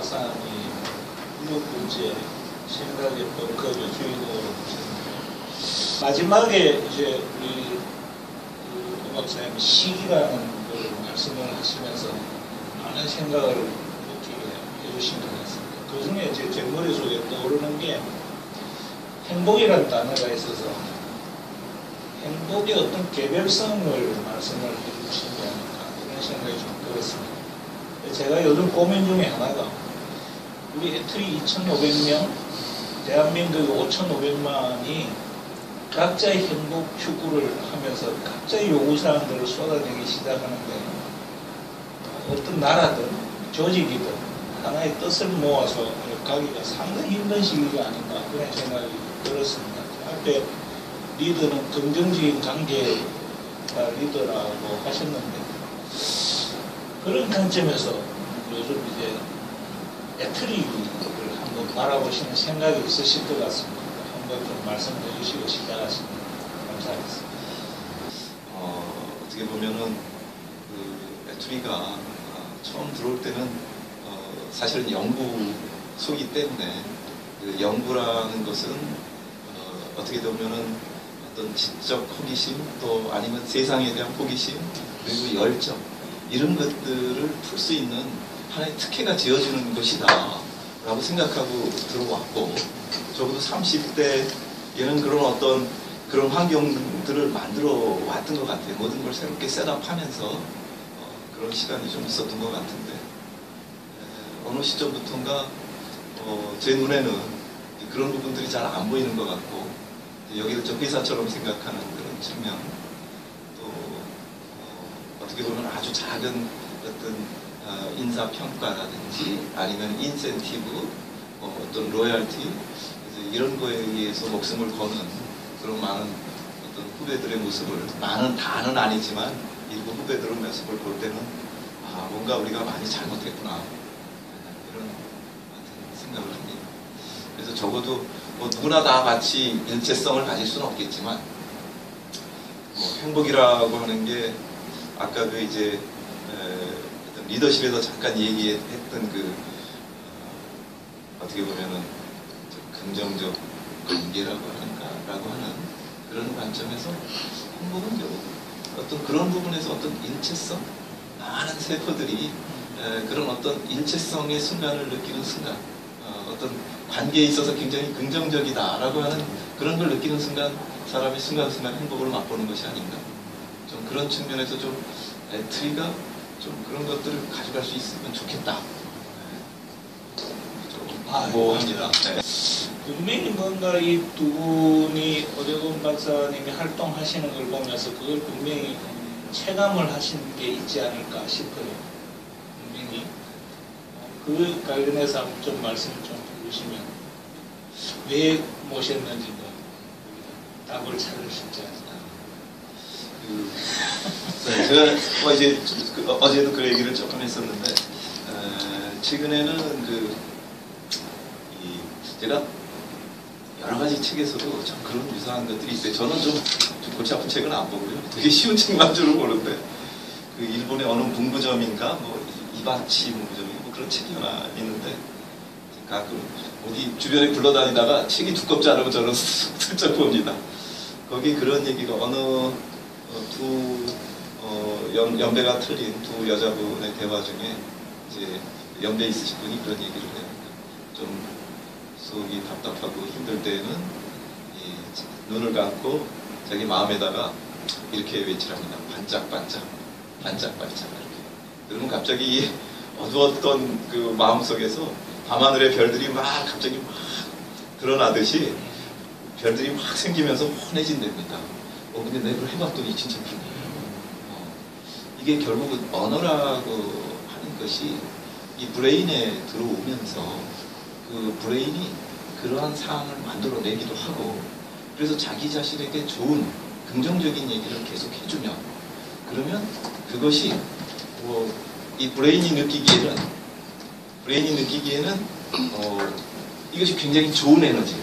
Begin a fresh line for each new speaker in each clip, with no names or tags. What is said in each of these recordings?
박사님이 6번째 생각의 벙커의 주인공으로 보셨는데, 마지막에 이제 우리 그 박사님 시기라는 걸 말씀을 하시면서 많은 생각을 느끼게 해주신 것 같습니다. 그 중에 제 머릿속에 떠오르는 게 행복이라는 단어가 있어서 행복의 어떤 개별성을 말씀을 해주신 게 아닐까 이런 생각이 좀 들었습니다. 제가 요즘 고민 중에 하나가 우리 애틀이 2,500명, 대한민국 5,500만이 각자의 행복 추구를 하면서 각자의 요구사항들을 쏟아내기 시작하는데 어떤 나라든 조직이든 하나의 뜻을 모아서 가기가 상당히 힘든 시기가 아닌가 그런 생각이 들었습니다. 앞에 리더는 긍정적인 관계가 리더라고 하셨는데 그런 관점에서 요즘 이제 애틀이를 한번 바라보시는 생각이 있으실 것 같습니다. 한번 좀 말씀해 주시고 시작하시면 감사하겠습니다.
어떻게 보면은 그 애틀이가 처음 들어올 때는 사실은 연구 소기 때문에 그 연구라는 것은 어떻게 보면은 어떤 지적 호기심 또 아니면 세상에 대한 호기심 그리고 열정 이런 것들을 풀 수 있는 하나의 특혜가 지어주는 것이다 라고 생각하고 들어왔고 적어도 30대에는 그런 어떤 그런 환경들을 만들어 왔던 것 같아요. 모든 걸 새롭게 셋업하면서 그런 시간이 좀 있었던 것 같은데 어느 시점부터인가 제 눈에는 그런 부분들이 잘 안 보이는 것 같고 여기를 좀 회사처럼 생각하는 그런 측면 또 어떻게 보면 아주 작은 어떤 인사평가라든지 아니면 인센티브 어떤 로열티 이런 거에 의해서 목숨을 거는 그런 많은 어떤 후배들의 모습을 많은 다는 아니지만 일부 후배들의 모습을 볼 때는 뭔가 우리가 많이 잘못했구나 이런 생각을 합니다. 그래서 적어도 누구나 다 같이 일체성을 가질 수는 없겠지만 행복이라고 하는 게 아까 그 이제 리더십에서 잠깐 얘기했던 그 어떻게 보면은 긍정적 관계라고 하는가라고 하는 그런 관점에서 행복은 어떤 그런 부분에서 어떤 일체성 많은 세포들이 그런 어떤 일체성의 순간을 느끼는 순간 어떤 관계에 있어서 굉장히 긍정적이다라고 하는 그런 걸 느끼는 순간 사람이 순간순간 행복을 맛보는 것이 아닌가 좀 그런 측면에서 좀 애틀이가 좀 그런 것들을 가져갈 수 있으면 좋겠다. 좀 합니다. 네.
분명히 뭔가 이 두 분이 오대곤 박사님이 활동하시는 걸 보면서 그걸 분명히 체감을 하신 게 있지 않을까 싶어요. 분명히 그 관련해서 한번 좀 말씀을 좀 해주시면 왜 모셨는지 답을 찾을 수 있지 않을까.
제가 이제 어제도 그 얘기를 조금 했었는데 최근에는 제가 여러 가지 책에서도 좀 그런 유사한 것들이 있어요. 저는 좀 골치 아픈 책은 안 보고요. 되게 쉬운 책만 주로 보는데 그 일본의 어느 문구점인가 이바치 문구점인가 그런 책이 하나 있는데 가끔 어디 주변에 굴러다니다가 책이 두껍지 않으면 저는 슬쩍 봅니다. 거기 그런 얘기가 어느 두 연배가 틀린 두 여자분의 대화 중에 이제 연배 있으신 분이 그런 얘기를 해요. 좀 속이 답답하고 힘들 때에는 눈을 감고 자기 마음에다가 이렇게 외치랍니다. 반짝반짝, 반짝반짝 이렇게. 그러면 갑자기 어두웠던 그 마음 속에서 밤하늘의 별들이 갑자기 막 드러나듯이 별들이 막 생기면서 환해진답니다. 근데 내가 그걸 해봤더니 진짜 그러네요. 이게 결국은 언어라고 하는 것이 이 브레인에 들어오면서 그 브레인이 그러한 상황을 만들어내기도 하고 그래서 자기 자신에게 좋은 긍정적인 얘기를 계속 해주면 그러면 그것이 이 브레인이 느끼기에는 이것이 굉장히 좋은 에너지예요.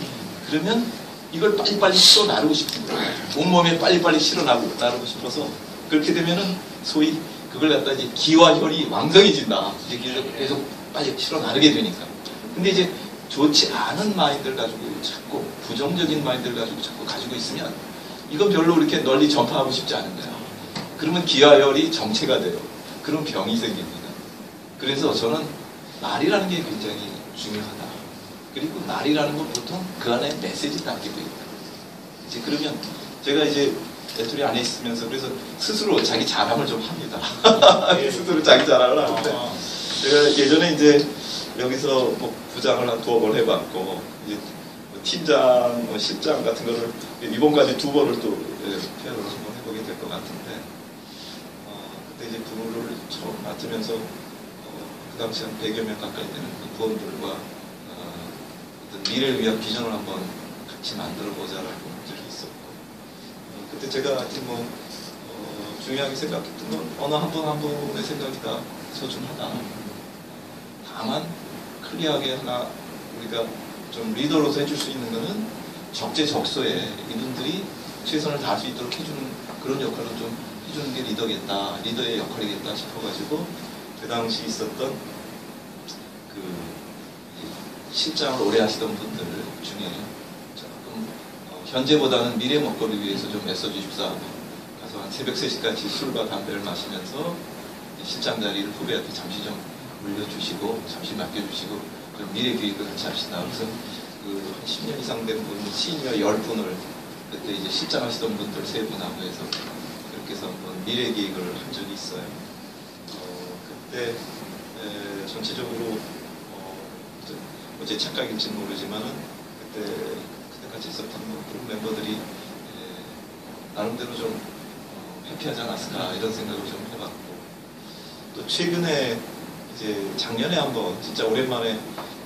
그러면 이걸 빨리빨리 실어 나르고 싶은 거예요. 온몸에 빨리빨리 실어 나르고 싶어서 그렇게 되면은 소위 그걸 갖다 이제 기와 혈이 왕성해진다. 이렇게 계속 빨리 실어 나르게 되니까. 근데 이제 좋지 않은 마인드를 가지고 자꾸 부정적인 마인드를 가지고 자꾸 가지고 있으면 이건 별로 이렇게 널리 전파하고 싶지 않은 거야. 그러면 기하열이 정체가 돼요. 그런 병이 생깁니다. 그래서 저는 말이라는 게 굉장히 중요하다. 그리고 말이라는 건 보통 그 안에 메시지 담기도 있다. 이제 그러면 제가 이제 애투리 안에 있으면서 그래서 스스로 자기 자랑을 좀 합니다. 스스로 자기 자랑을 하는데 제가 예전에 이제 여기서 뭐 부장을 한 2번 해봤고 이제 뭐 팀장, 뭐 실장 같은 거를 이번까지 2번을 또 페어를 한번 해보게 될 것 같은데 그때 이제 부를 처음 맡으면서 그 당시 한 100여 명 가까이 되는 그 부원들과 어떤 미래를 위한 비전을 한번 같이 만들어 보자라고 적이 있었고 그때 제가 하여튼 뭐 중요하게 생각했던 건 어느 한 분 한 분의 생각이 다 소중하다. 다만 클리어하게 하나 우리가 좀 리더로서 해줄 수 있는 거는 적재적소에 이분들이 최선을 다할 수 있도록 해주는 그런 역할을 좀 해주는 게 리더겠다, 리더의 역할이겠다 싶어가지고 그 당시 있었던 그 실장을 오래 하시던 분들 중에 조금 현재보다는 미래 먹거리 위해서 좀 애써주십사 가서 한 새벽 3시까지 술과 담배를 마시면서 실장 자리를 후배한테 잠시 좀 물려주시고 잠시 맡겨주시고 그럼 미래 계획을 같이 합시다. 그래서 그 10년 이상 된 분, 시니어 10분을 그때 이제 실장 하시던 분들 3분하고 해서 그렇게 해서 한번 미래 계획을 한 적이 있어요. 그때 전체적으로 제 착각일지는 모르지만은 그때까지 있었던 그룹 멤버들이 나름대로 좀 해피하지 않았을까 이런 생각을 좀 해봤고 또 최근에 이제 작년에 한번 진짜 오랜만에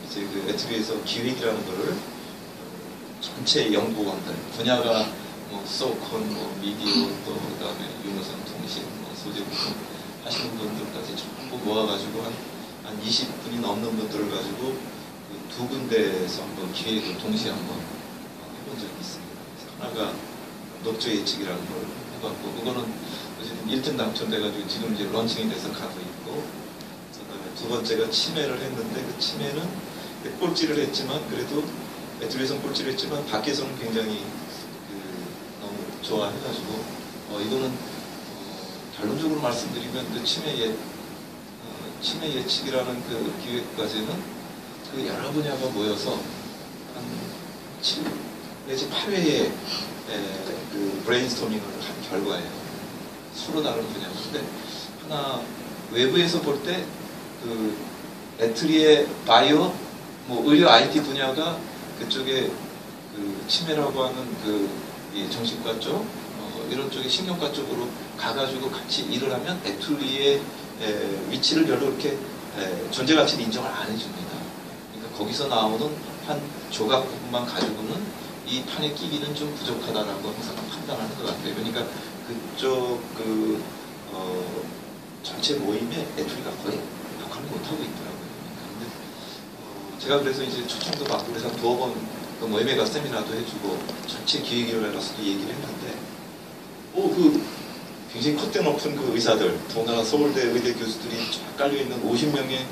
이제 그 애트리에서 기획이라는 거를 전체 연구원들 분야가 뭐 소콘, 뭐 미디어 또 그다음에 유무선 통신, 뭐 소재 부품 하시는 분들까지 전부 모아가지고 한 20분이 넘는 분들을 가지고 그 2군데에서 한번 기획을 동시에 한번 해본 적이 있습니다. 하나가 녹조 예측이라는 걸 해봤고 그거는 어쨌든 1등 당첨돼가지고 지금 이제 런칭이 돼서 가고 있고 그다음에 2번째가 치매를 했는데 그 치매는 꼴찌를 했지만 그래도 애트리에서는 꼴찌를 했지만 밖에서는 굉장히 너무 좋아해가지고 이거는 결론적으로 말씀드리면 그 치매 예측이라는 그 기획 과제는 그 여러 분야가 모여서 한 7 내지 8회의 그 브레인스토밍을 한 결과예요. 서로 다른 분야인데 하나 외부에서 볼 때 그 애트리의 바이오 뭐 의료 IT 분야가 그쪽에 그 치매라고 하는 그 정신과 쪽 이런 쪽에 신경과 쪽으로 가가지고 같이 일을 하면 애트리의 위치를 별로 이렇게 존재 가치를 인정을 안 해줍니다. 그러니까 거기서 나오는 한 조각 부분만 가지고는 이 판에 끼기는 좀 부족하다라고 항상 판단하는 것 같아요. 그러니까 그쪽 전체 모임에 애트리가 거의 역할을 못하고 있더라고요. 그런데 제가 그래서 이제 초청도 받고 그래서 2번 그 모임에 가서 세미나도 해주고 전체 기획위원회 가서도 얘기를 했는데 그 굉장히 콧대 높은 그 의사들 더군다나 서울대 의대 교수들이 쫙 깔려있는 50명의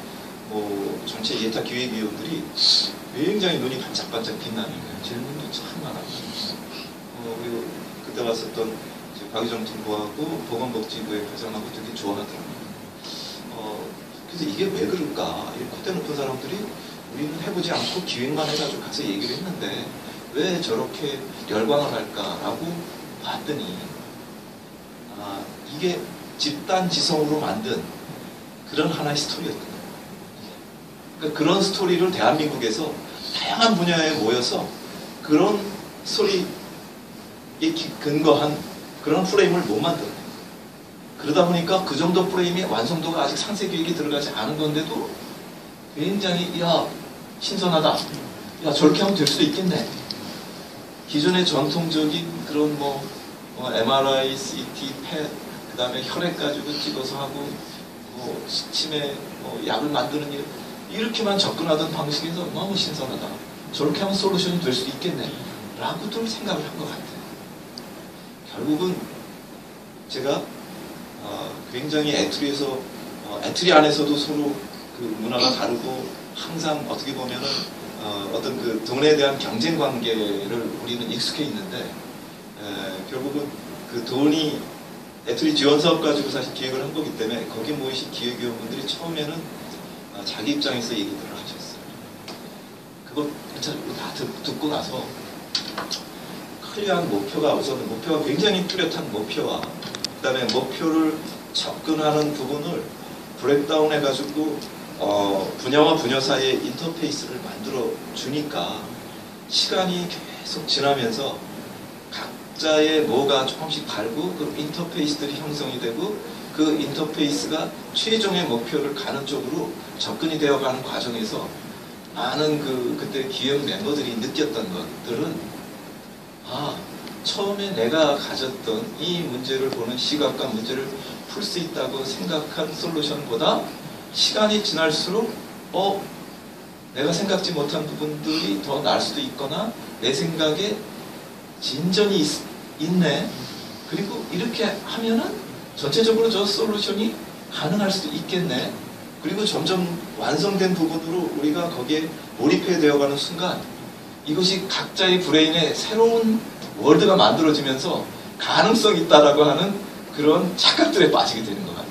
전체 예타 기획위원들이 굉장히 눈이 반짝반짝 빛나는 거예요. 질문도 참 많았고 그리고 그때 왔었던 박유정 팀부하고 보건복지부의 회장하고 되게 좋아하더라고요. 그래서 이게 왜 그럴까? 이 콧대 높은 사람들이 우리는 해보지 않고 기획만 해가지고 가서 얘기를 했는데 왜 저렇게 열광을 할까라고 봤더니 이게 집단지성으로 만든 그런 하나의 스토리였던 거예요. 그러니까 그런 스토리를 대한민국에서 다양한 분야에 모여서 그런 스토리에 근거한 그런 프레임을 못 만들어요. 그러다 보니까 그 정도 프레임의 완성도가 아직 상세 기획이 들어가지 않은 건데도 굉장히 신선하다. 저렇게 하면 될 수도 있겠네. 기존의 전통적인 그런 MRI, CT, 펫, 그 다음에 혈액 가지고 찍어서 하고 치매 약을 만드는 일 이렇게만 접근하던 방식에서 너무 신선하다. 저렇게 하면 솔루션이 될 수도 있겠네. 라고들 생각을 한 것 같아요. 결국은 제가 굉장히 애트리 안에서도 서로 그 문화가 다르고 항상 어떻게 보면은 어떤 그 돈에 대한 경쟁 관계를 우리는 익숙해 있는데 결국은 그 돈이 애트리 지원 사업 가지고 사실 기획을 한 거기 때문에 거기 모이신 기획위원분들이 처음에는 자기 입장에서 얘기들을 하셨어요. 그거 다 듣고 나서 클리어한 목표가 우선 목표가 굉장히 뚜렷한 목표와 그 다음에 목표를 접근하는 부분을 브레이크다운 해가지고 분야와 분야 사이의 인터페이스를 만들어 주니까 시간이 계속 지나면서 각자의 뭐가 조금씩 갈고 그 인터페이스들이 형성이 되고 그 인터페이스가 최종의 목표를 가는 쪽으로 접근이 되어가는 과정에서 많은 그때 기획 멤버들이 느꼈던 것들은 처음에 내가 가졌던 이 문제를 보는 시각과 문제를 풀 수 있다고 생각한 솔루션보다 시간이 지날수록 내가 생각지 못한 부분들이 더 나을 수도 있거나 내 생각에 진전이 있네. 그리고 이렇게 하면은 전체적으로 저 솔루션이 가능할 수도 있겠네. 그리고 점점 완성된 부분으로 우리가 거기에 몰입해 되어가는 순간 이것이 각자의 브레인에 새로운 월드가 만들어지면서 가능성이 있다라고 하는 그런 착각들에 빠지게 되는 것 같아요.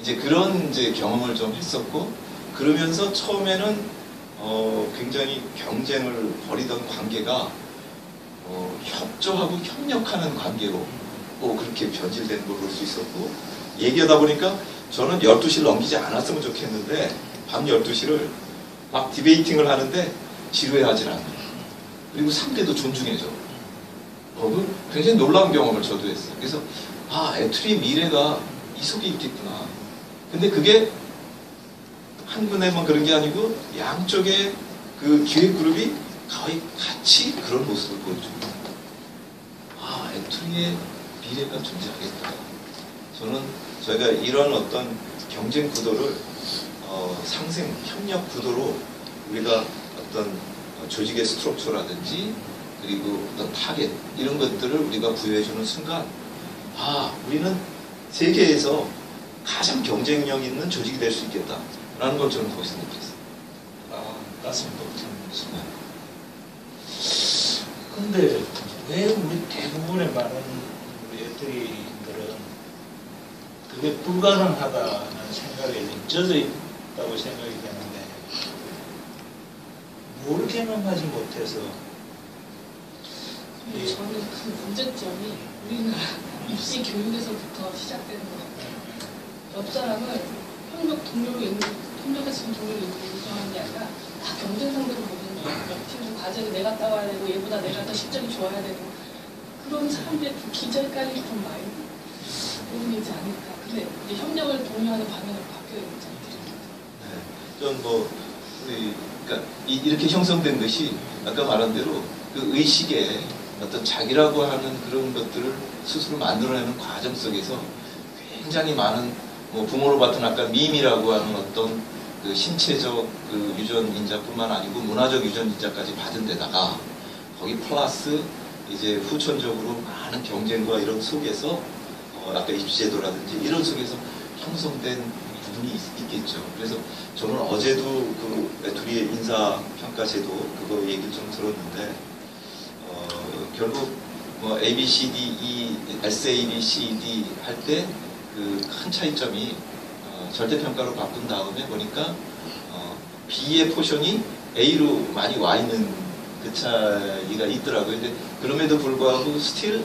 이제 그런 경험을 좀 했었고, 그러면서 처음에는 굉장히 경쟁을 벌이던 관계가 협조하고 협력하는 관계로 그렇게 변질되는 걸 볼 수 있었고, 얘기하다 보니까 저는 12시를 넘기지 않았으면 좋겠는데 밤 12시를 막 디베이팅을 하는데 지루해하지 않아요. 그리고 상대도 존중해줘. 굉장히 놀라운 경험을 저도 했어요. 그래서 애트리의 미래가 이 속에 있겠구나. 근데 그게 한 군데만 그런 게 아니고 양쪽의 그 기획 그룹이 거의 같이 그런 모습을 보여줍니다. 애트리의 미래가 존재하겠다. 저는 저희가 이런 어떤 경쟁 구도를 상생, 협력 구도로 우리가 어떤 조직의 스트럭처라든지 그리고 어떤 타겟 이런 것들을 우리가 부여해주는 순간 우리는 세계에서 가장 경쟁력 있는 조직이 될 수 있겠다라는 걸 저는 거기서 느꼈어요.
가슴 벅찬 순간. 근데 왜 우리 대부분의 많은 우리 애들이들은 그게 불가능하다는 생각에 좀 젖어 있다고 생각이 되는데 뭘 경험하지 못해서
저는 그 문제점이 우리나라 입시 교육에서부터 시작되는 것 같아요. 옆 사람을 협력해서 동료로 인정하는 게 아니라 다 경쟁 상대로 보는 거예요. 옆 팀도 과제를 내가 따와야 되고 얘보다 내가 더 실적이 좋아야 되고 그런 사람들의 그 기저에 깔린 그런 마인드 때문이지 않을까. 근데 이제 협력을 독려하는 방향으로 바뀌어야 되지 않을까.
네. 그러니까 이렇게 형성된 것이 아까 말한 대로 그 의식에 어떤 자기라고 하는 그런 것들을 스스로 만들어내는 과정 속에서 굉장히 많은 부모로 봤던 아까 밈이라고 하는 어떤 그 신체적 그 유전 인자뿐만 아니고 문화적 유전 인자까지 받은 데다가 거기 플러스 이제 후천적으로 많은 경쟁과 이런 속에서 아까 입시제도라든지 이런 속에서 형성된 부분이 있겠죠. 그래서 저는 어제도 그 애트리의 인사평가제도 그거 얘기를 좀 들었는데 결국 A, B, C, D, E, S, A, B, C, D 할 때 그 큰 차이점이 절대평가로 바꾼 다음에 보니까 B의 포션이 A로 많이 와 있는 그 차이가 있더라고요. 근데 그럼에도 불구하고 스틸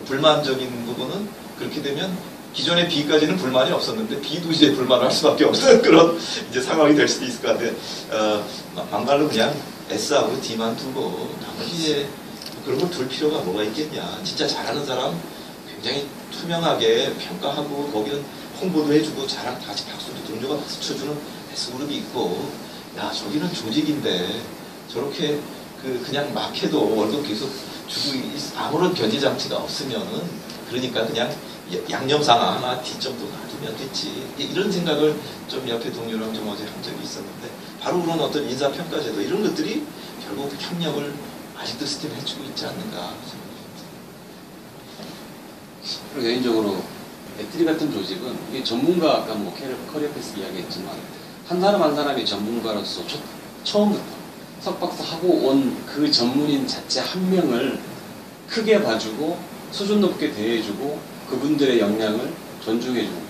불만적인 부분은 그렇게 되면 기존의 B까지는 불만이 없었는데 B도 이제 불만을 할 수밖에 없는 그런 이제 상황이 될 수도 있을 것 같아요. 막말로 그냥 S하고 D만 두고 나머지 그런 걸 둘 필요가 뭐가 있겠냐. 진짜 잘하는 사람 굉장히 투명하게 평가하고 거기는 홍보도 해주고 자랑 같이 박수도 동료가 박수 쳐주는 S그룹이 있고 저기는 조직인데 저렇게 그냥 막 해도 월급 계속 주고 아무런 견제 장치가 없으면은 그러니까 그냥 양념상 하나 D 정도 놔두면 됐지. 이런 생각을 좀 옆에 동료랑 좀 어제 한 적이 있었는데 바로 그런 어떤 인사평가제도 이런 것들이 결국 협력을 아직도 스팀 해주고 있지 않는가.
개인적으로 애트리 같은 조직은 이게 전문가 아까 커리어 패스 이야기했지만 한 사람 한 사람이 전문가로서 처음부터 석박사 하고 온 그 전문인 자체 한 명을 크게 봐주고 수준 높게 대해주고 그분들의 역량을 존중해주고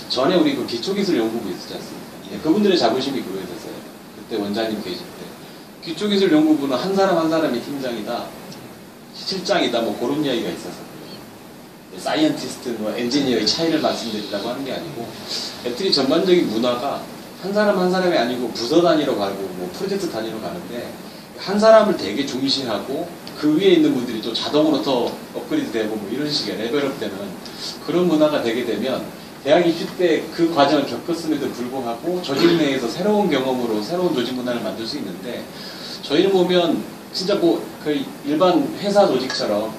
전에 우리 그 기초기술연구부 있었지 않습니까? 예, 그분들의 자부심이 그거였어요. 그때 원장님 계실 때 기초기술연구부는 한 사람 한 사람이 팀장이다, 실장이다, 뭐 그런 이야기가 있어서 사이언티스트, 뭐 엔지니어의 차이를 말씀드리려고 하는 게 아니고 애들이 전반적인 문화가 한 사람 한 사람이 아니고 부서 단위로 가고 뭐 프로젝트 단위로 가는데 한 사람을 되게 중시하고 그 위에 있는 분들이 또 자동으로 더 업그레이드 되고 뭐 이런 식의 레벨업 되는 그런 문화가 되게 되면 대학 입시 때 그 과정을 겪었음에도 불구하고 조직 내에서 새로운 경험으로 새로운 조직 문화를 만들 수 있는데 저희는 보면 진짜 뭐 거의 일반 회사 조직처럼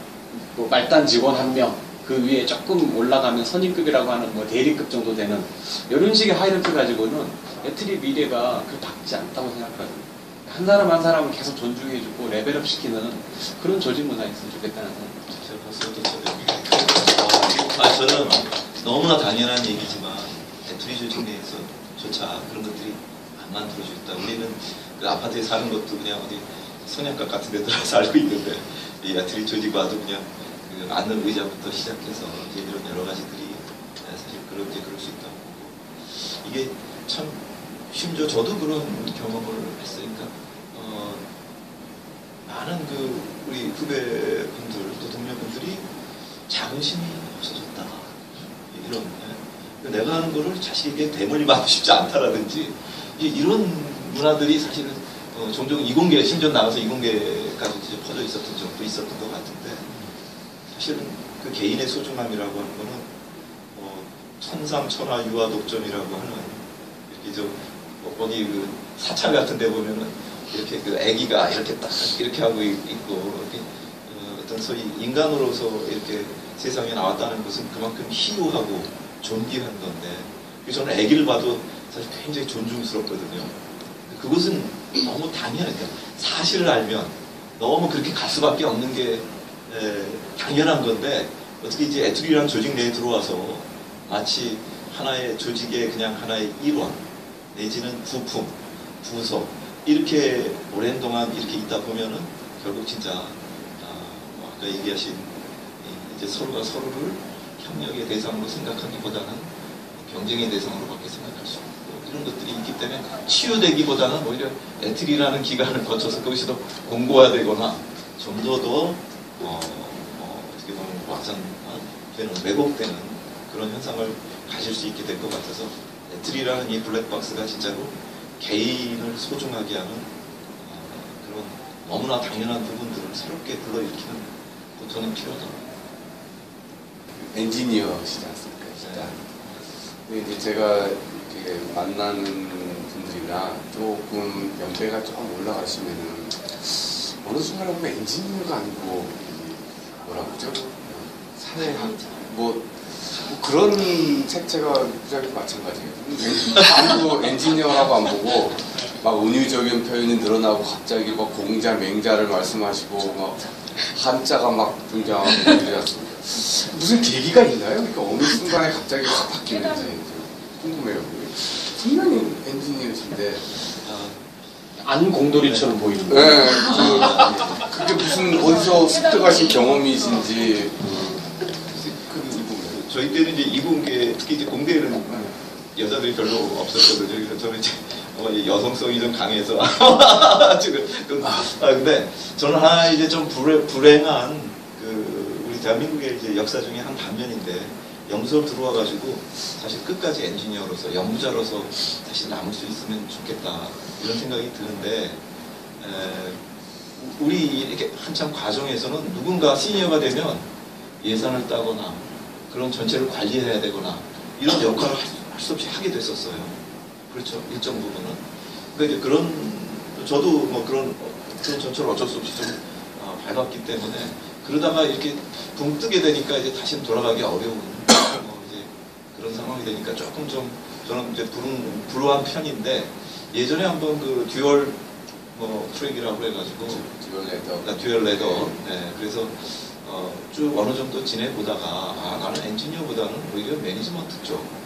뭐 말단 직원 한 명 그 위에 조금 올라가면 선임급이라고 하는 뭐 대리급 정도 되는 이런 식의 하이라트 가지고는 애트리 미래가 그 밝지 않다고 생각하거든요. 한 사람 한 사람을 계속 존중해주고 레벨업 시키는 그런 조직 문화였으면 좋겠다는 생각이
듭니다. 저는 너무나 당연한 얘기지만 애트리 조직 내에서조차 그런 것들이 안 만들어져 있다. 우리는 그 아파트에 사는 것도 그냥 어디 선약각 같은 데 들어서 살고 있는데 이 애트리 조직 와도 그냥 그 앉는 의자부터 시작해서 이제 이런 여러 가지들이 사실 그럴 수 있다고 보고 이게 참 심지어 저도 그런 경험을 했으니까 많은 그 우리 후배분들 또 동료분들이 자긍심이 없어졌다 이런 내가 하는 거를 자식에게 대물림 하고 싶지 않다라든지 이런 문화들이 사실은 종종 이공계 심지어 나가서 이공계까지 이제 퍼져 있었던 적도 있었던 것 같은데 사실은 그 개인의 소중함이라고 하는 거는 천상천하 유아독점이라고 하는 이렇게 거기 그 사찰 같은 데 보면은 이렇게 그 아기가 이렇게 딱 이렇게 하고 있고 이렇게 어떤 소위 인간으로서 이렇게 세상에 나왔다는 것은 그만큼 희유하고 존귀한 건데 저는 아기를 봐도 사실 굉장히 존중스럽거든요. 그것은 너무 당연해요. 사실을 알면 너무 그렇게 갈 수밖에 없는 게 당연한 건데 어떻게 이제 애트리라는 조직 내에 들어와서 마치 하나의 조직의 그냥 하나의 일원 내지는 부품, 부서 이렇게 오랜 동안 이렇게 있다 보면은 결국 진짜 아까 얘기하신 이제 서로가 서로를 협력의 대상으로 생각하기보다는 경쟁의 대상으로밖에 생각할 수 없고 이런 것들이 있기 때문에 치유되기보다는 오히려 애트리라는 기간을 거쳐서 거기서 공고화되거나 좀 더 어떻게 보면 확산되는 왜곡되는 그런 현상을 가질 수 있게 될 것 같아서 애트리라는 이 블랙박스가 진짜로 개인을 소중하게 하는 그런 너무나 당연한 부분들을 새롭게 불러일으키는 저는 필요하다고.
엔지니어시지 않습니까? 진짜. 근데 이제 제가 이렇게 만나는 분들이나 조금 연배가 좀 올라가시면은 어느 순간에 보면 엔지니어가 아니고 뭐라고 그러죠? 사회학 뭐 그런 색채가 무지하게 마찬가지예요. 아무도 엔지니어라고 안 보고 막 은유적인 표현이 늘어나고 갑자기 막 공자, 맹자를 말씀하시고 막 한자가 막 등장하고 이러지 않습니까? 무슨 계기가 있나요? 그러니까 어느 순간에 갑자기 확 바뀌는지 궁금해요. 분명히 엔지니어신데
안 공돌이처럼 보이는 거예요.
네, 그게 무슨 어디서 습득하신 경험이신지
저희 때는 이제 이공계 특히 이제 공대는 여자들이 별로 없었거든요. 그래서 저는 이제 여성성이 좀 강해서 지금 근데 저는 하나 이제 좀 불행한 그 우리 대한민국의 이제 역사 중에 한 단면인데 연구소로 들어와가지고 사실 끝까지 엔지니어로서 연구자로서 다시 남을 수 있으면 좋겠다 이런 생각이 드는데 우리 이렇게 한참 과정에서는 누군가 시니어가 되면 예산을 따거나 그런 전체를 관리해야 되거나 이런 역할을 할 수 없이 하게 됐었어요. 그렇죠. 일정 부분은. 그러니까 이제 저도 뭐 그런 전체를 어쩔 수 없이 좀 밟았기 때문에 그러다가 이렇게 붕 뜨게 되니까 이제 다시는 돌아가기 어려운 이제 그런 상황이 되니까 조금 좀 저는 이제 불우한 편인데 예전에 한번 그 듀얼 트랙이라고 해가지고 듀얼 레더. 네. 그래서 쭉 어느 정도 지내보다가 나는 엔지니어보다는 오히려 매니지먼트 쪽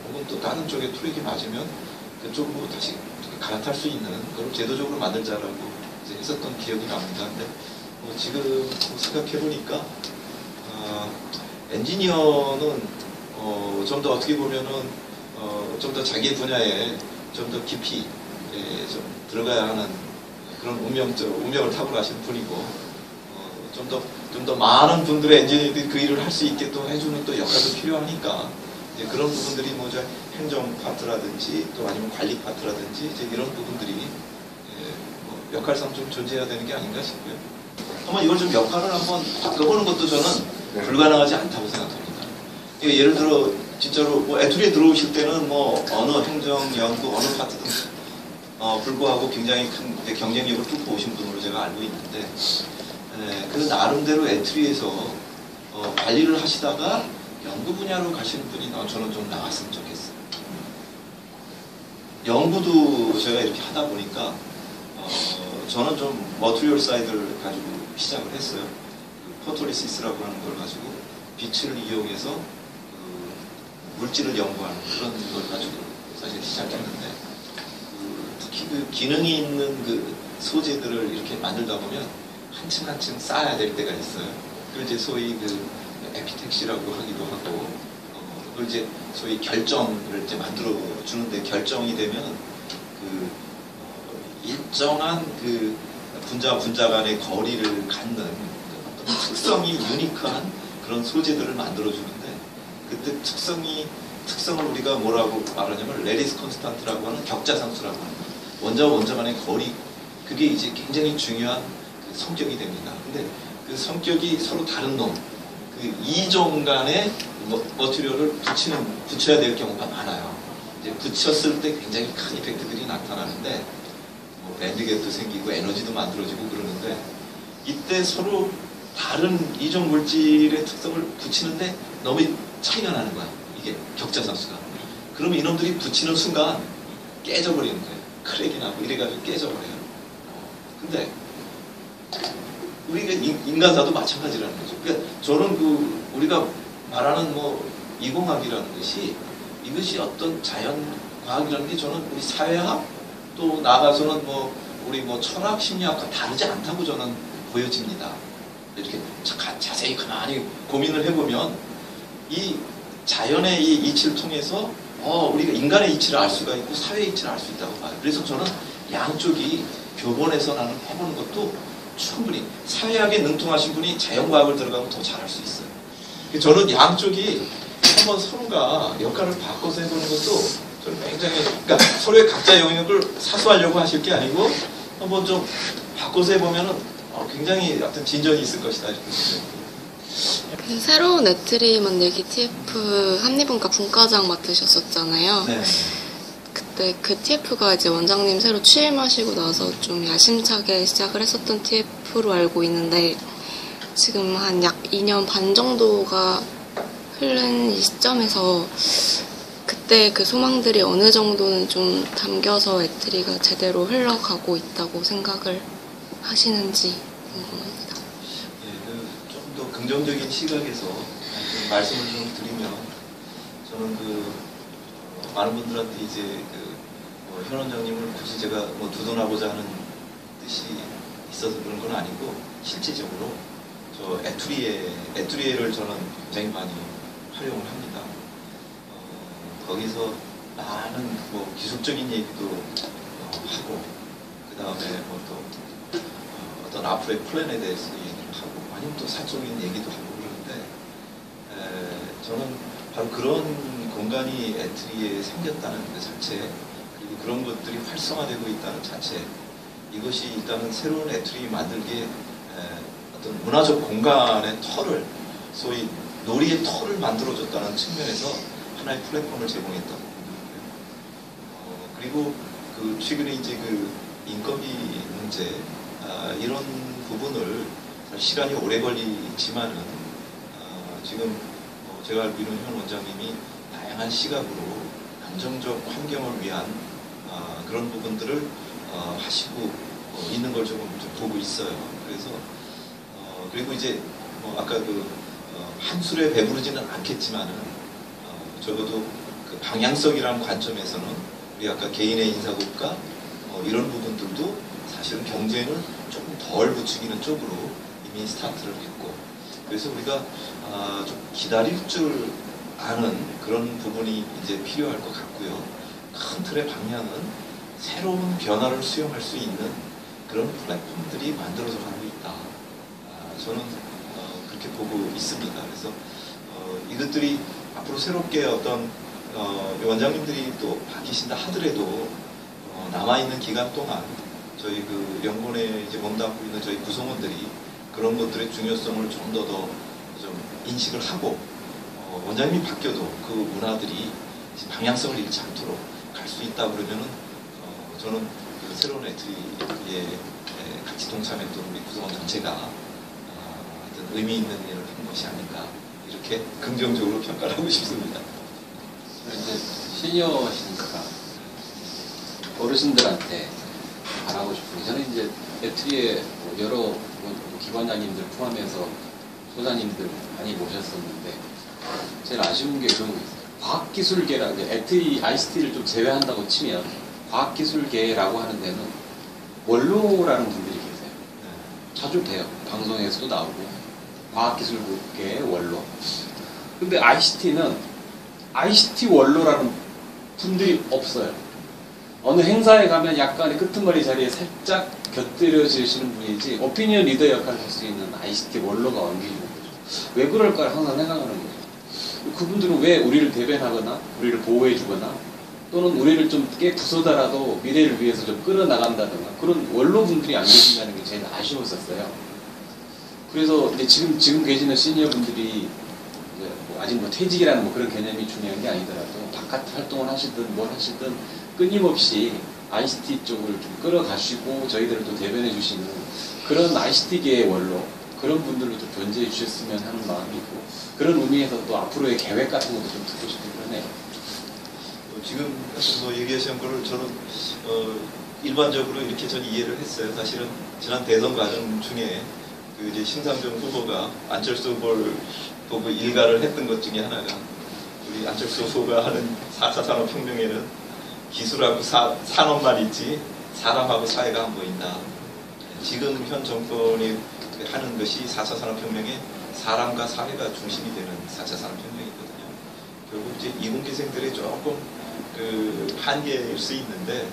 혹은 또 다른 쪽에 트랙이 맞으면 그쪽으로 다시 갈아탈 수 있는 그런 제도적으로 만들자라고 이제 했었던 기억이 납니다. 근데 지금 생각해 보니까 엔지니어는 좀 더 어떻게 보면은 좀 더 자기 분야에 좀 더 깊이 좀 들어가야 하는 그런 운명을 타고 가신 분이고 좀 더 많은 분들의 엔지니어들이 그 일을 할 수 있게 또 해주는 또 역할도 필요하니까 이제 그런 부분들이 뭐 행정 파트라든지 또 아니면 관리 파트라든지 이제 이런 부분들이 뭐 역할상 좀 존재해야 되는 게 아닌가 싶고요. 한번 이걸 좀 역할을 한번 바꿔보는 것도 저는 불가능하지 않다고 생각합니다. 예를 들어 진짜로 뭐 에투리에 들어오실 때는 뭐 어느 행정 연구 어느 파트든 불구하고 굉장히 큰 경쟁력을 뚫고 오신 분으로 제가 알고 있는데 그 나름대로 에투리에서 관리를 하시다가 연구 분야로 가시는 분이 저는 좀 나왔으면 좋겠어요. 연구도 제가 이렇게 하다 보니까 저는 좀 머티리얼 사이드를 가지고 시작을 했어요. 포토리시스라고 하는 걸 가지고 빛을 이용해서 물질을 연구하는 그런 걸 가지고 사실 시작했는데 특히 그 기능이 있는 그 소재들을 이렇게 만들다 보면 한층 한층 쌓아야 될 때가 있어요. 그걸 이제 소위 그 에피텍시라고 하기도 하고 그걸 이제 소위 결정을 이제 만들어 주는데 결정이 되면 그 일정한 그 분자 간의 거리를 갖는 어떤 특성이 유니크한 그런 소재들을 만들어 주는데 그때 특성을 우리가 뭐라고 말하냐면 레디스 콘스탄트라고 하는 격자상수라고 하는 원자와 원자 간의 거리 그게 이제 굉장히 중요한 그 성격이 됩니다. 근데 그 성격이 서로 다른 놈 그 이종 간의 머티리얼을 붙여야 될 경우가 많아요. 이제 붙였을 때 굉장히 큰 이펙트들이 나타나는데 뭐 밴드갭도 생기고 에너지도 만들어지고 그러는데 이때 서로 다른 이종 물질의 특성을 붙이는데 너무 차이가 나는 거야. 이게 격자상수가. 그러면 이놈들이 붙이는 순간 깨져버리는 거예요. 크랙이 나고 이래가지고 깨져버려요. 근데 우리가 인간사도 마찬가지라는 거죠. 그러니까 저는 우리가 말하는 뭐 이공학이라는 것이 이것이 어떤 자연과학이라는 게 저는 우리 사회학 또 나아가서는 뭐 우리 뭐 철학, 심리학과 다르지 않다고 저는 보여집니다. 이렇게 자세히 가만히 고민을 해보면 이 자연의 이 이치를 통해서 우리가 인간의 이치를 알 수가 있고 사회의 이치를 알 수 있다고 봐요. 그래서 저는 양쪽이 교본에서 나는 해보는 것도 충분히 사회학에 능통하신 분이 자연과학을 들어가면 더 잘할 수 있어요. 저는 양쪽이 한번 서로가 역할을 바꿔서 해보는 것도 저는 굉장히 그러니까 서로의 각자의 영역을 사수하려고 하실 게 아니고 한번 좀 바꿔서 해보면은 굉장히 어떤 진전이 있을 것이다.
그 새로운 에트리 만들기 TF 한리분과 분과장 맡으셨었잖아요.
네.
그때 그 TF가 이제 원장님 새로 취임하시고 나서 좀 야심차게 시작을 했었던 TF로 알고 있는데 지금 한 약 2년 반 정도가 흐른 이 시점에서 그때 그 소망들이 어느 정도는 좀 담겨서 에트리가 제대로 흘러가고 있다고 생각을 하시는지 궁금합니다.
네, 좀 더 긍정적인 시각에서 말씀을 좀 드리면 저는 많은 분들한테 이제 현 원장님을 굳이 제가 두둔하고자 하는 뜻이 있어서 그런 건 아니고 실제적으로 저 에투리에를 저는 굉장히 많이 활용을 합니다. 거기서 많은 기술적인 얘기도 하고 그 다음에 또 어떤 앞으로의 플랜에 대해서 얘기를 하고 아니면 또 사적인 얘기도 하고 그러는데 저는 바로 그런 공간이 에투리에 생겼다는 그 자체 그리고 그런 것들이 활성화되고 있다는 자체 이것이 일단은 새로운 에투리 만들기에 어떤 문화적 공간의 털을 소위 놀이의 털을 만들어줬다는 측면에서 하나의 플랫폼을 제공했다고 보고요. 그리고 최근에 이제 인건비 문제 이런 부분을 시간이 오래 걸리지만은 지금 제가 알고 있는 현 원장님이 다양한 시각으로 안정적 환경을 위한 그런 부분들을 하시고 있는 걸 조금 보고 있어요. 그래서 그리고 이제 아까 한술에 배부르지는 않겠지만은 적어도 방향성이라는 관점에서는 우리 아까 개인의 인사고가 이런 부분들도 사실은 경쟁을 조금 덜 부추기는 쪽으로 이미 스타트를 했고, 그래서 우리가 좀 기다릴 줄 아는 그런 부분이 이제 필요할 것 같고요. 큰 틀의 방향은 새로운 변화를 수용할 수 있는 그런 플랫폼들이 만들어져 가고 있다. 저는 그렇게 보고 있습니다. 그래서 이것들이 앞으로 새롭게 어떤 원장님들이 또 바뀌신다 하더라도 남아있는 기간 동안 저희 그 연구원에 이제 몸담고 있는 저희 구성원들이 그런 것들의 중요성을 좀 더 좀 인식을 하고 원장님이 바뀌어도 그 문화들이 방향성을 잃지 않도록 갈 수 있다 그러면은 저는 그 새로운 애트리에 같이 동참했던 우리 구성원 전체가 어떤 의미 있는 일을 한 것이 아닌가 이렇게 긍정적으로 평가를 하고 싶습니다.
이제 시니어시니까 어르신들한테 바라고 싶은 게, 저는 이제 애트리에 여러 기관장님들 포함해서 소장님들 많이 모셨었는데 제일 아쉬운 게 그런 거 있어요. 과학기술계라는 게 애트리 ICT를 좀 제외한다고 치면 과학기술계라고 하는 데는 원로라는 분들이 계세요. 자주 봬요. 방송에서도 나오고 과학기술계의 원로. 근데 ICT는 ICT 원로라는 분들이 없어요. 어느 행사에 가면 약간의 끄트머리 자리에 살짝 곁들여지시는 분이지 오피니언 리더 역할을 할 수 있는 ICT 원로가 엉기는 거죠. 왜 그럴까 항상 생각하는 거죠. 그분들은 왜 우리를 대변하거나 우리를 보호해주거나 또는 우리를 좀 깨 부숴더라도 미래를 위해서 좀 끌어나간다든가 그런 원로분들이 안 계신다는 게 제일 아쉬웠었어요. 그래서 이제 지금 계시는 시니어분들이 아직 퇴직이라는 그런 개념이 중요한 게 아니더라도 바깥 활동을 하시든 뭘 하시든 끊임없이 ICT 쪽을 좀 끌어가시고 저희들을 또 대변해 주시는 그런 ICT계의 원로, 그런 분들로 좀 존재해 주셨으면 하는 마음이 있고, 그런 의미에서 또 앞으로의 계획 같은 것도 좀 듣고 싶긴 그러네요.
지금 얘기하신 거를 저는 일반적으로 이렇게 저는 이해를 했어요. 사실은 지난 대선 과정 중에 그 이제 심상정 후보가 안철수 후보를 보고 일가를 했던 것 중에 하나가, 우리 안철수 후보가 하는 4차 산업혁명에는 기술하고 산업만 있지 사람하고 사회가 안 보인다. 지금 현 정권이 하는 것이 4차 산업혁명에 사람과 사회가 중심이 되는 4차 산업혁명이거든요. 결국 이제 이공계생들의 조금 그 한계일 수 있는데,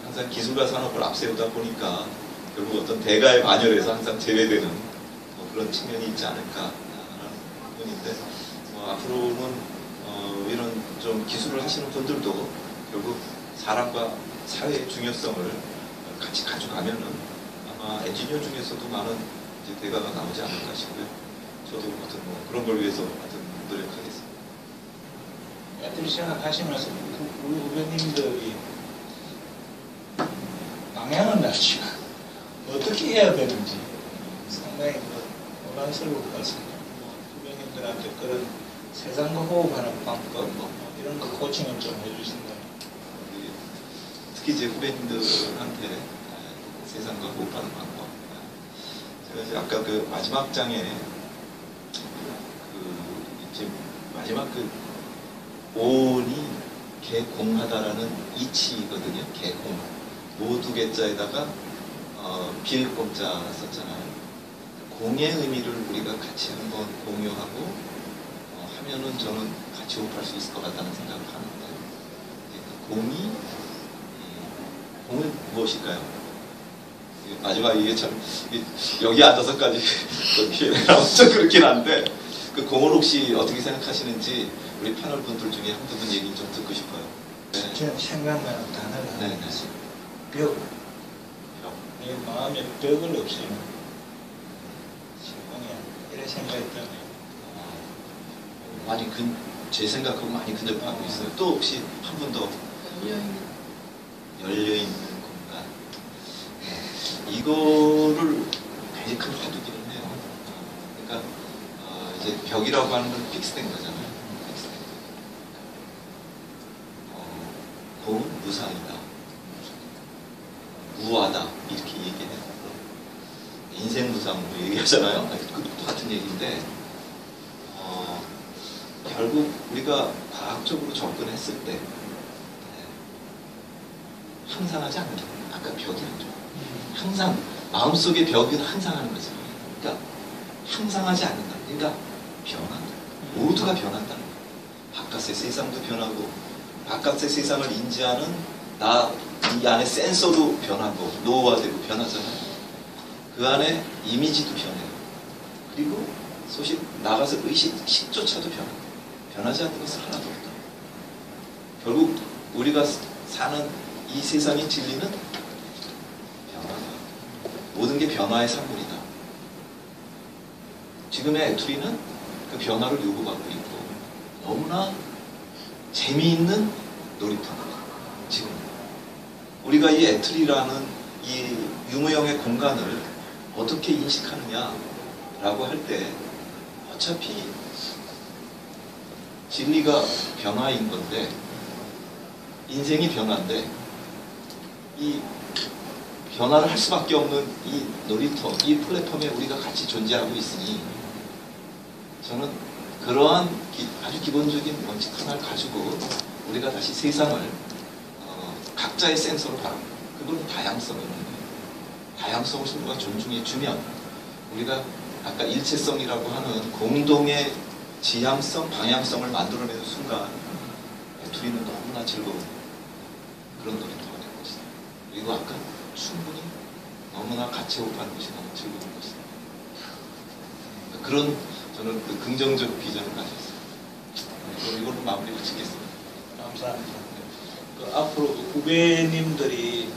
항상 기술과 산업을 앞세우다 보니까 결국 어떤 대가의 반열에서 항상 제외되는 그런 측면이 있지 않을까라는 부분인데, 앞으로는 이런 좀 기술을 하시는 분들도 결국 사람과 사회의 중요성을 같이 가져가면은 아마 엔지니어 중에서도 많은 이제 대가가 나오지 않을까 싶고요. 저도 하여튼 그런 걸 위해서 하여튼 노력하겠습니다.
애들이 생각하시면서 우리 후배님들이 방향은 알지만 어떻게 해야 되는지 상당히 혼란스러울 것 같습니다. 후배님들한테 그런 세상과 호흡하는 방법 이런 거 코칭을 좀 해주신다.
특히 이제 후배님들한테 세상과 호흡하는 방법. 제가 이제 아까 그 마지막 장에 이제 마지막 오온이 개공하다라는 이치거든요. 개공. 모두 개자에다가 빌공자 썼잖아요. 공의 의미를 우리가 같이 한번 공유하고 하면은 저는 같이 호흡할 수 있을 것 같다는 생각을 하는데, 공은 무엇일까요? 마지막 이게 참 여기 앉아서까지 엄청 그렇긴 한데, 그 공을 혹시 어떻게 생각하시는지 우리 패널 분들 중에 한두 분 얘기 좀 듣고 싶어요. 네.
저는 생각나는 단어가 하나
네.
있어요. 벽. 내 마음에 벽을 없애는 시공이야. 이런 생각이 때문에.
많이 제 생각하고 많이 근접하고 있어요. 또 혹시 한 분 더? 열려있는 공간. 이거를 굉장히 큰 화두기는 해요. 그러니까 이제 벽이라고 하는 건 픽스된 거잖아요. 픽스된 거. 공은 무상이다, 우하다 이렇게 얘기해요. 인생 무상으로 얘기하잖아요. 똑같은 얘기인데, 결국 우리가 과학적으로 접근했을 때 항상하지 않는다. 아까 벽이 안 좋아. 항상 마음속의 벽은 항상 하는 거죠. 그러니까 항상하지 않는다. 그러니까 변한다. 모두가 변한다. 바깥의 세상도 변하고 바깥의 세상을 인지하는 나 이 안에 센서도 변하고 노화되고 변하잖아요. 그 안에 이미지도 변해요. 그리고 소식 나가서 의식조차도 변하지 않는 것은 하나도 없다. 결국 우리가 사는 이 세상의 진리는 변화다. 모든 게 변화의 산물이다. 지금의 애투리는 그 변화를 요구받고 있고 너무나 재미있는 놀이터입니다. 지금 우리가 이 애투리라는 이 유무형의 공간을 어떻게 인식하느냐라고 할 때 어차피 진리가 변화인 건데 인생이 변화인데 이 변화를 할 수밖에 없는 이 놀이터, 이 플랫폼에 우리가 같이 존재하고 있으니 저는 그러한 아주 기본적인 원칙 하나를 가지고 우리가 다시 세상을 각자의 센서로 바랍니다. 그건 다양성이라는 거예요. 다양성을 서로가 존중해 주면 우리가 아까 일체성이라고 하는 공동의 지향성, 방향성을 만들어내는 순간 애투리는 너무나 즐거운 그런 놀이터가 될 것이다. 그리고 아까 충분히 너무나 가치 호흡하는 것이 너무 즐거운 것이다. 그런 저는 그 긍정적 비전을 가지고 있습니다. 이걸로 마무리를 짓겠습니다.
감사합니다. 앞으로 그 후배님들이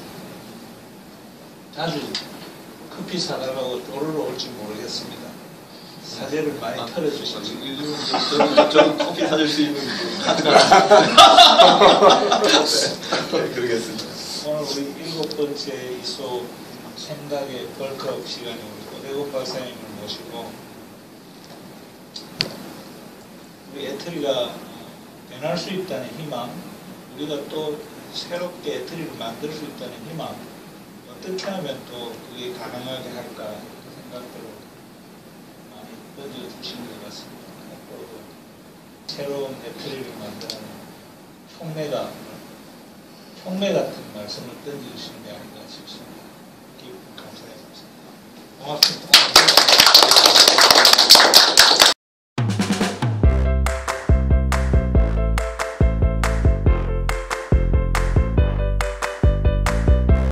자주 커피 사달라고 쪼르르 올지 모르겠습니다. 사제를 많이 털어주시죠.
요즘은 저도 커피 사줄 수 있는 카드가 네, 그러겠습니다.
오늘 우리 7번째 이소 생각의 벌크업 시간에 우리 오대국 박사님을 모시고 우리 애터리가 변할 수 있다는 희망, 우리가 또 새롭게 애터리를 만들 수 있다는 희망, 어떻게 하면 또 그게 가능하게 할까 생각들을 많이 던져주신 것 같습니다. 앞으로도 새로운 애터리를 만드는 촉매 같은 말씀을 던져주시는 게 아닌가 싶습니다. 기분 감사해 봅니다. 고맙습니다.